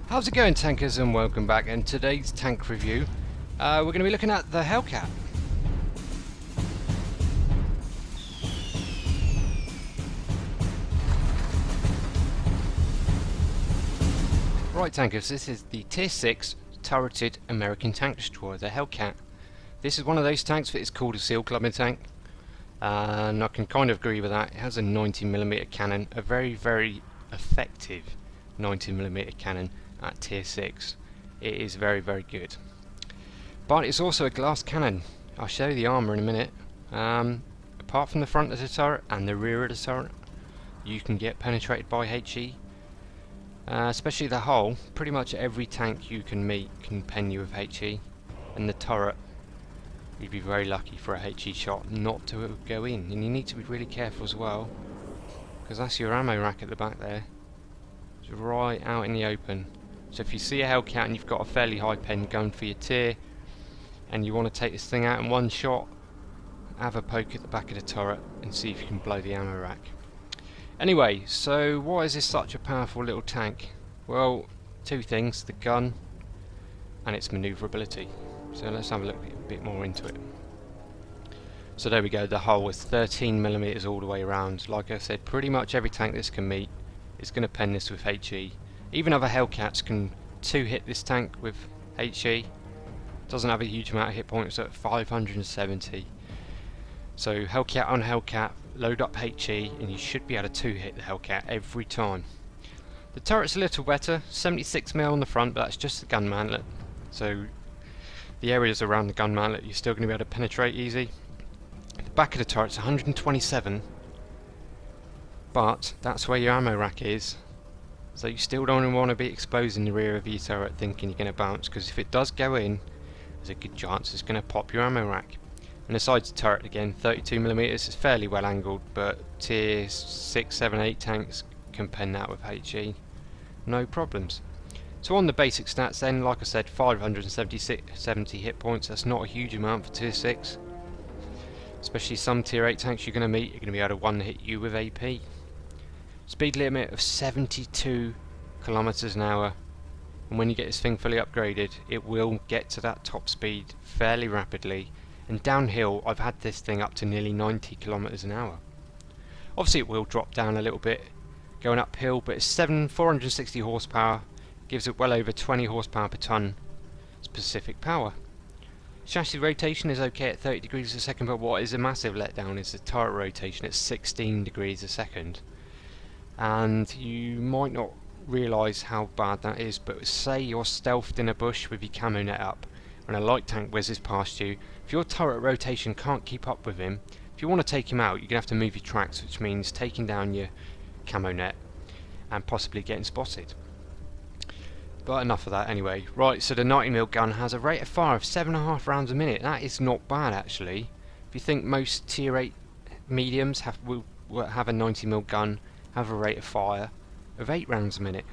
How's it going, tankers, and welcome back. In today's tank review, we're going to be looking at the Hellcat. Right, tankers, this is the Tier 6 turreted American tank destroyer, the Hellcat. This is one of those tanks that is called a SEAL clubbing tank, and I can kind of agree with that. It has a 90mm cannon, a very, very effective 90mm cannon at Tier 6. It is very, very good. But it's also a glass cannon. I'll show you the armour in a minute. Apart from the front of the turret and the rear of the turret, you can get penetrated by HE. Especially the hull. Pretty much every tank you can meet can pen you with HE. And the turret, you'd be very lucky for a HE shot not to go in. And you need to be really careful as well, because that's your ammo rack at the back there. It's right out in the open. So if you see a Hellcat and you've got a fairly high pen going for your tier, and you want to take this thing out in one shot, have a poke at the back of the turret and see if you can blow the ammo rack. Anyway, so why is this such a powerful little tank? Well, two things: the gun and its manoeuvrability. So let's have a look a bit more into it. So there we go, the hull is 13mm all the way around. Like I said, pretty much every tank this can meet is going to pen this with HE. Even other Hellcats can two-hit this tank with HE. Doesn't have a huge amount of hit points at 570. So Hellcat on Hellcat, load up HE and you should be able to two-hit the Hellcat every time. The turret's a little better, 76mm on the front, but that's just the gun mantlet. So the areas around the gun mantlet you're still going to be able to penetrate easy. The back of the turret's 127, but that's where your ammo rack is. So you still don't want to be exposing the rear of your turret thinking you're going to bounce, because if it does go in, there's a good chance it's going to pop your ammo rack. And the sides of the turret, again, 32mm, is fairly well angled, but tier 6, 7, 8 tanks can pen that with HE. No problems. So on the basic stats then, like I said, 570 hit points, that's not a huge amount for tier 6. Especially some tier 8 tanks you're going to meet, you're going to be able to one-hit you with AP. Speed limit of 72 kilometers an hour, and when you get this thing fully upgraded it will get to that top speed fairly rapidly, and downhill I've had this thing up to nearly 90 kilometers an hour. Obviously it will drop down a little bit going uphill, but it's 460 horsepower, gives it well over 20 horsepower per ton specific power. Chassis rotation is okay at 30 degrees a second, but what is a massive letdown is the turret rotation at 16 degrees a second. And you might not realise how bad that is, but say you're stealthed in a bush with your camo net up and a light tank whizzes past you. If your turret rotation can't keep up with him, if you want to take him out, you're going to have to move your tracks, which means taking down your camo net and possibly getting spotted. But enough of that anyway. Right, so the 90mm gun has a rate of fire of 7.5 rounds a minute. That is not bad actually. If you think most tier 8 mediums will have a 90mm gun, have a rate of fire of 8 rounds a minute.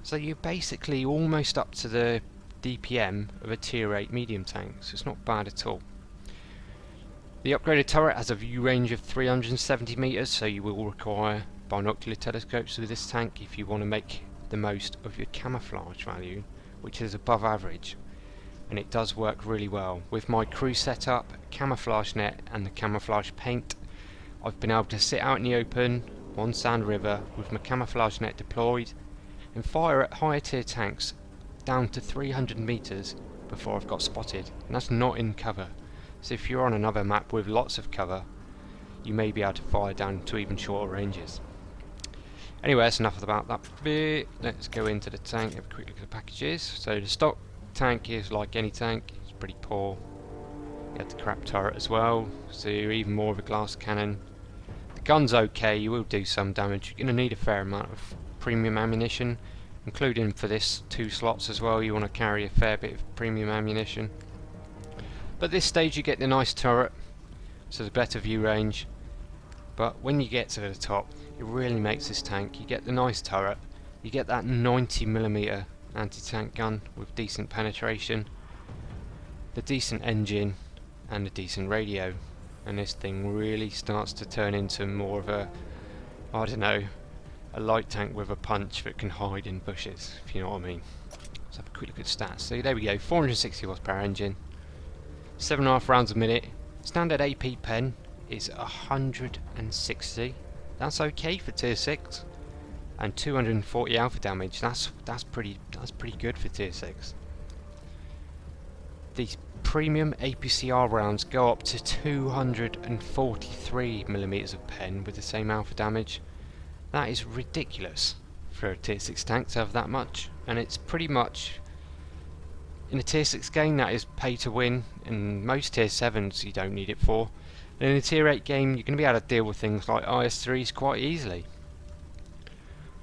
So you're basically almost up to the DPM of a tier 8 medium tank, so it's not bad at all. The upgraded turret has a view range of 370 meters, so you will require binocular telescopes with this tank if you want to make the most of your camouflage value, which is above average, and it does work really well. With my crew setup, camouflage net and the camouflage paint, I've been able to sit out in the open on Sand River with my camouflage net deployed and fire at higher tier tanks down to 300 meters before I've got spotted, and that's not in cover. So if you're on another map with lots of cover, you may be able to fire down to even shorter ranges. Anyway, that's enough about that bit. Let's go into the tank, have a quick look at the packages. So the stock tank is like any tank, it's pretty poor. You have the crap turret as well, so you're even more of a glass cannon. Gun's okay, you will do some damage. You're going to need a fair amount of premium ammunition, including for this 2 slots as well. You want to carry a fair bit of premium ammunition. But at this stage you get the nice turret, so the better view range. But when you get to the top, it really makes this tank. You get the nice turret, you get that 90mm anti-tank gun with decent penetration, the decent engine and a decent radio. And this thing really starts to turn into more of a, I don't know, a light tank with a punch that can hide in bushes, if you know what I mean. Let's have a quick look at stats. So there we go, 460 horsepower engine, 7.5 rounds a minute. Standard AP pen is 160. That's okay for tier 6. And 240 alpha damage. That's pretty good for tier 6. These premium APCR rounds go up to 243 millimeters of pen with the same alpha damage. That is ridiculous for a tier 6 tank to have that much, and it's pretty much in a tier 6 game that is pay to win, and most tier 7s you don't need it for. And in a tier 8 game you're going to be able to deal with things like IS3s quite easily.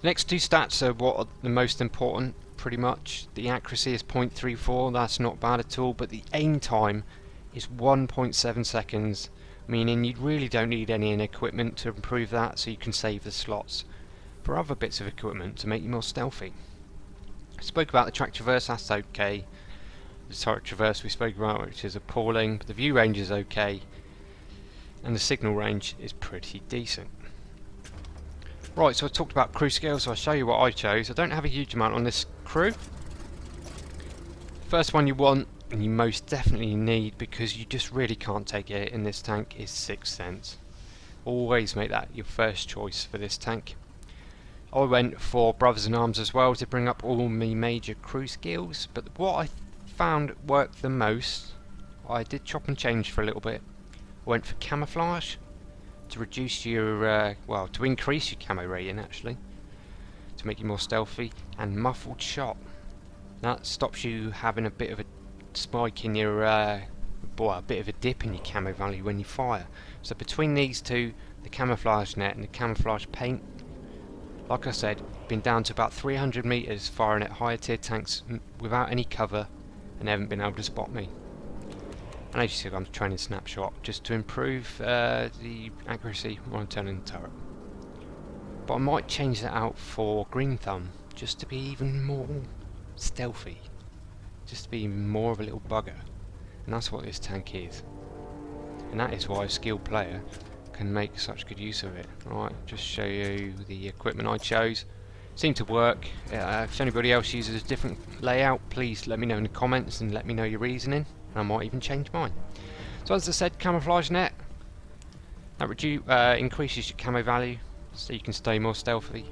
The next two stats are what are the most important, pretty much. The accuracy is 0.34, that's not bad at all, but the aim time is 1.7 seconds, meaning you really don't need any equipment to improve that, so you can save the slots for other bits of equipment to make you more stealthy. I spoke about the track traverse, that's okay. The track traverse we spoke about, which is appalling, but the view range is okay, and the signal range is pretty decent. Right, so I talked about crew skills, so I'll show you what I chose. I don't have a huge amount on this crew. First one you want, and you most definitely need, because you just really can't take it in this tank, is 6th Sense. Always make that your first choice for this tank. I went for Brothers in Arms as well to bring up all my major crew skills, but what I found worked the most, I did chop and change for a little bit. I went for Camouflage, to reduce your, well, to increase your camo rating actually, to make you more stealthy, and Muffled Shot. That stops you having a bit of a spike in your, well, a bit of a dip in your camo value when you fire. So between these two, the Camouflage Net and the Camouflage Paint, like I said, been down to about 300 meters firing at higher tier tanks without any cover, and they haven't been able to spot me. And as you see, I'm training Snapshot just to improve the accuracy when I'm turning the turret. But I might change that out for Green Thumb just to be even more stealthy, just to be even more of a little bugger. And that's what this tank is. And that is why a skilled player can make such good use of it. Alright, just show you the equipment I chose. Seemed to work. If anybody else uses a different layout, please let me know in the comments and let me know your reasoning. I might even change mine. So as I said, Camouflage Net, that increases your camo value so you can stay more stealthy.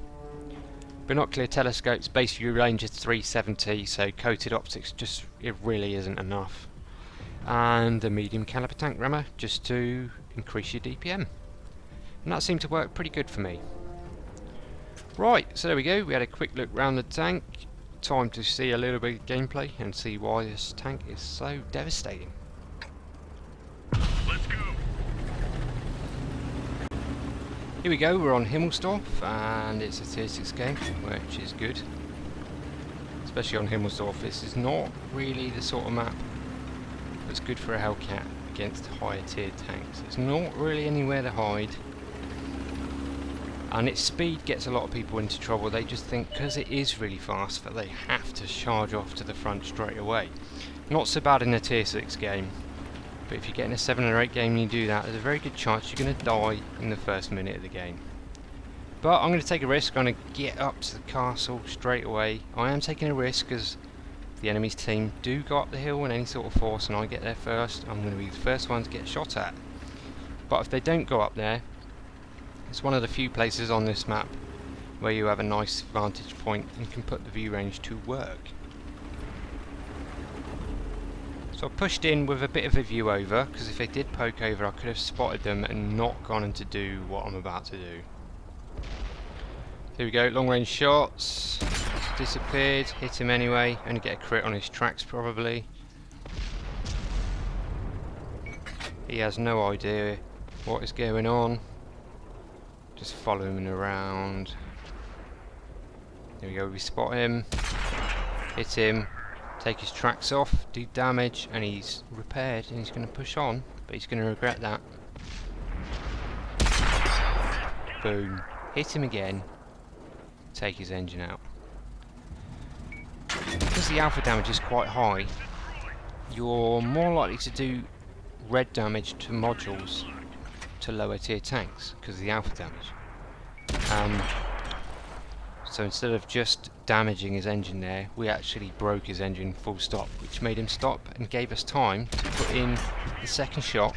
Binocular telescopes, base view range is 370, so coated optics just, it really isn't enough. And a medium caliber tank rammer just to increase your DPM. And that seemed to work pretty good for me. Right, so there we go, we had a quick look round the tank. Time to see a little bit of gameplay and see why this tank is so devastating. Let's go. Here we go, we're on Himmelsdorf and it's a tier 6 game, which is good. Especially on Himmelsdorf, this is not really the sort of map that's good for a Hellcat against higher tier tanks. It's not really anywhere to hide. And its speed gets a lot of people into trouble. They just think because it is really fast that they have to charge off to the front straight away. Not so bad in a tier 6 game, but if you get in a 7 or 8 game and you do that, there's a very good chance you're going to die in the first minute of the game. But I'm going to take a risk. I'm going to get up to the castle straight away. I am taking a risk because the enemy's team do go up the hill in any sort of force and I get there first. I'm going to be the first one to get shot at. But if they don't go up there, it's one of the few places on this map where you have a nice vantage point and can put the view range to work. So I pushed in with a bit of a view over, because if they did poke over I could have spotted them and not gone in to do what I'm about to do. Here we go, long range shots, disappeared, hit him anyway, only get a crit on his tracks probably. He has no idea what is going on. Just follow him around. There we go, we spot him, hit him, take his tracks off, do damage, and he's repaired and he's going to push on, but he's going to regret that. Boom. Hit him again, take his engine out. Because the alpha damage is quite high, you're more likely to do red damage to modules to lower tier tanks because of the alpha damage. So instead of just damaging his engine there, we actually broke his engine full stop, which made him stop and gave us time to put in the second shot.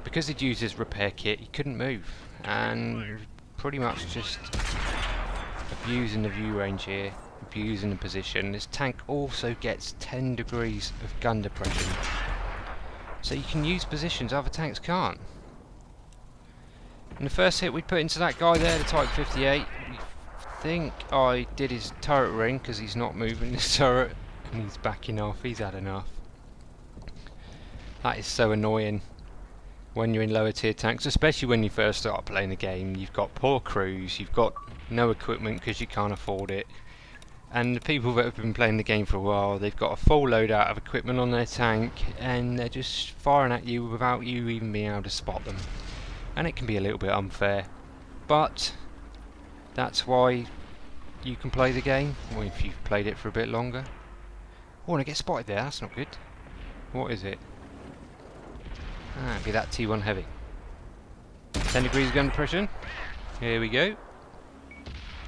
Because he'd used his repair kit, he couldn't move, and pretty much just abusing the view range here, abusing the position. This tank also gets 10 degrees of gun depression, so you can use positions other tanks can't. And the first hit we put into that guy there, the Type 58, I think I did his turret ring because he's not moving his turret and he's backing off. He's had enough. That is so annoying when you're in lower tier tanks, especially when you first start playing the game. You've got poor crews, you've got no equipment because you can't afford it, and the people that have been playing the game for a while, they've got a full loadout of equipment on their tank and they're just firing at you without you even being able to spot them, and it can be a little bit unfair, but that's why you can play the game, or if you've played it for a bit longer. Oh, and I get spotted there, that's not good. What is it? Ah, it'd be that T1 heavy. 10 degrees of gun depression. Here we go.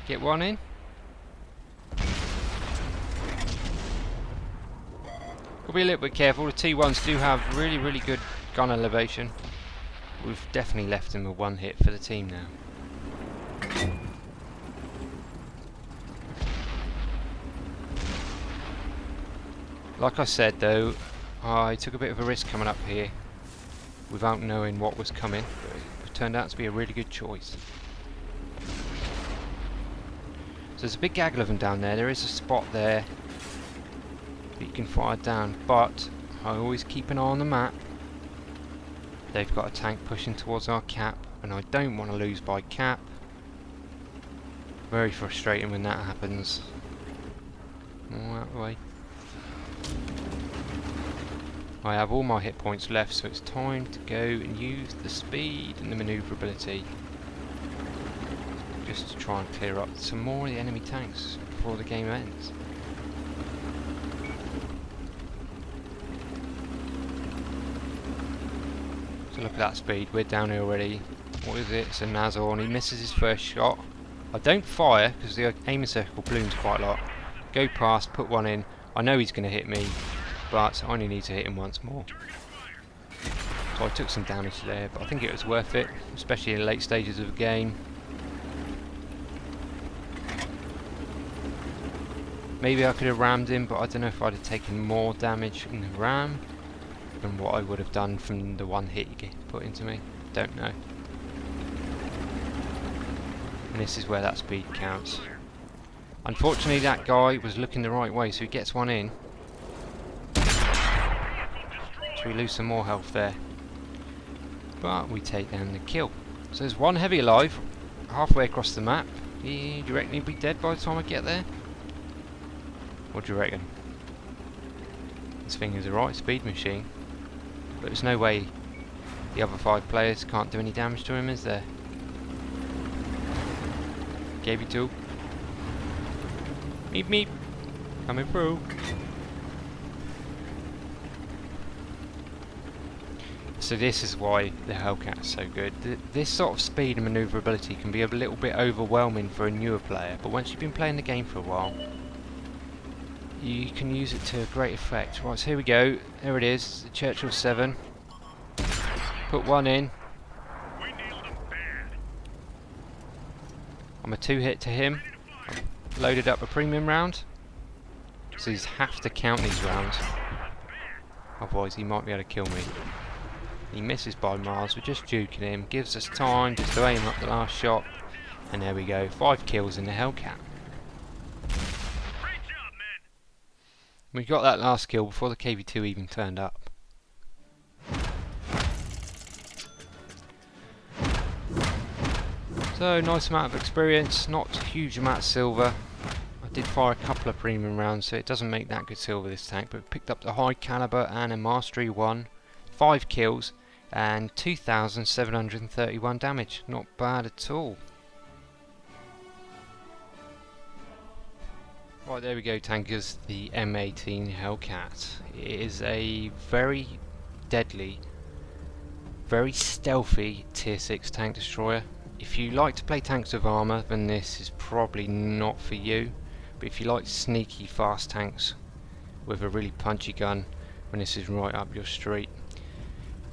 Get one in. Gotta be a little bit careful. The T1s do have really, really good gun elevation. We've definitely left him a one hit for the team now. Like I said though, I took a bit of a risk coming up here without knowing what was coming, but it turned out to be a really good choice. So there's a big gaggle of them down there. There is a spot there that you can fire down, but I always keep an eye on the map. They've got a tank pushing towards our cap and I don't want to lose by cap. Very frustrating when that happens. All that way. I have all my hit points left, so it's time to go and use the speed and the manoeuvrability just to try and clear up some more of the enemy tanks before the game ends. So look at that speed, we're down here already. What is it? It's a Nazor and he misses his first shot. I don't fire because the aiming circle blooms quite a lot. Go past, put one in. I know he's going to hit me, but I only need to hit him once more. So I took some damage there, but I think it was worth it, especially in the late stages of the game. Maybe I could have rammed him, but I don't know if I'd have taken more damage in the ram than what I would have done from the one hit he put into me. Don't know. And this is where that speed counts. Unfortunately that guy was looking the right way, so he gets one in. So we lose some more health there, but we take down the kill. So there's one heavy alive halfway across the map. Do you reckon he'll be dead by the time I get there? What do you reckon? This thing is a right speed machine, but there's no way the other 5 players can't do any damage to him, is there? Gave you 2. Meep meep, coming through. So this is why the Hellcat is so good. This sort of speed and manoeuvrability can be a little bit overwhelming for a newer player, but once you've been playing the game for a while, you can use it to a great effect. Right, so here we go. There it is, the Churchill 7. Put one in. I'm a 2-hit to him. I've loaded up a premium round, so he's have to count these rounds, otherwise he might be able to kill me. He misses by miles. We're just juking him, gives us time just to aim up the last shot, and there we go, 5 kills in the Hellcat. We got that last kill before the KV2 even turned up. So nice amount of experience, not a huge amount of silver. I did fire a couple of premium rounds, so it doesn't make that good silver this tank, but picked up the high caliber and a mastery 1, 5 kills and 2,731 damage. Not bad at all. Right, there we go tankers, the M18 Hellcat. It is a very deadly, very stealthy tier 6 tank destroyer. if you like to play tanks with armour, then this is probably not for you. But if you like sneaky fast tanks with a really punchy gun, then this is right up your street.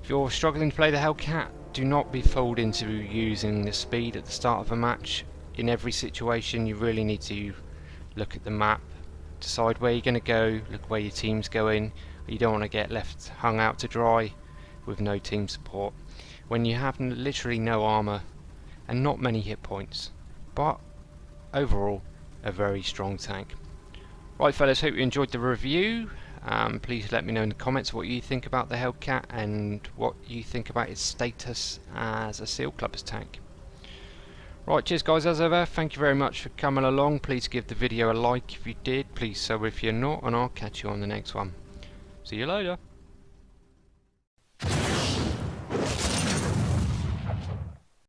If you're struggling to play the Hellcat, do not be fooled into using the speed at the start of a match. In every situation you really need to look at the map, decide where you're going to go, look where your team's going. You don't want to get left hung out to dry with no team support when you have literally no armour and not many hit points, but overall a very strong tank. Right fellas, hope you enjoyed the review. Please let me know in the comments what you think about the Hellcat and what you think about its status as a Seal Clubbers tank. Right, cheers guys, as ever, thank you very much for coming along. Please give the video a like if you did, please sub if you're not, and I'll catch you on the next one. See you later.